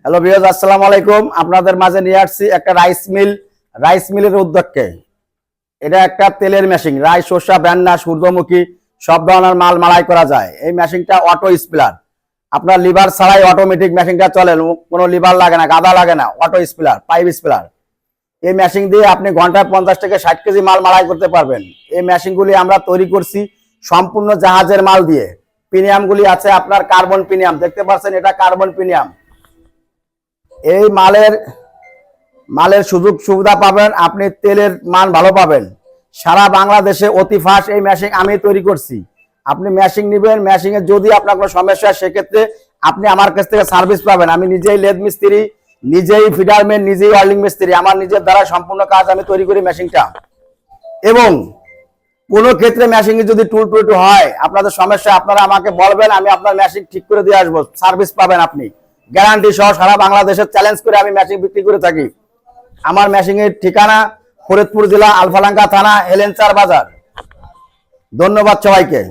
Hello viewers, আসসালামু আলাইকুম। আপনাদের মাঝে নিয়ে আসছি একটা রাইস মিলের উদ্যোগকে। এটা একটা তেলের মেশিন, রাইস, শস্য, ব্যান্না, সূর্যমুখী সব ধরনের মাল মাড়াই করা যায়। এই মেশিনটা অটো স্পিলার, আপনার লিভার ছাড়াই অটোমেটিক মেশিনটা চলে, কোনো লিভার লাগে না, গাদা লাগে না, অটো স্পিলার, পাইপ স্পিলার। এই মেশিন দিয়ে আপনি ঘন্টায় 50 থেকে 60 কেজি মাল মাড়াই করতে পারবেন। এই মেশিনগুলি আমরা তৈরি করছি সম্পূর্ণ জাহাজের মাল দিয়ে। প্রিমিয়ামগুলি আছে আপনার কার্বন প্রিমিয়াম, দেখতে পাচ্ছেন এটা কার্বন প্রিমিয়াম। এই মালের সুযোগ সুবিধা পাবেন, আপনি তেলের মান ভালো পাবেন। সারা বাংলাদেশে অতি ফাস্ট এই মেশিন আমি তৈরি করছি। আপনি মেশিন নেবেন, মেশিনে যদি আপনার কোনো সমস্যা হয় সেক্ষেত্রে আপনি আমার কাছ থেকে সার্ভিস পাবেন। আমি নিজেই লেদ মিস্ত্রি, নিজেই ফিডারম্যান, নিজেই ওয়েল্ডিং মিস্ত্রি। আমার নিজের দ্বারা সম্পূর্ণ কাজ আমি তৈরি করি মেশিনটা। এবং কোনো ক্ষেত্রে মেশিনে যদি টুল হয়, আপনাদের সমস্যা, আপনারা আমাকে বলবেন, আমি আপনার মেশিন ঠিক করে দিয়ে আসবো। সার্ভিস পাবেন আপনি গ্যারান্টি সহ। সারা বাংলাদেশে চ্যালেঞ্জ করে আমি মেশিন বিক্রি করে থাকি। আমার মেশিনের ঠিকানা ফরিদপুর জেলা, আলফালাঙ্কা থানা, হেলেঞ্চার বাজার। ধন্যবাদ সবাইকে।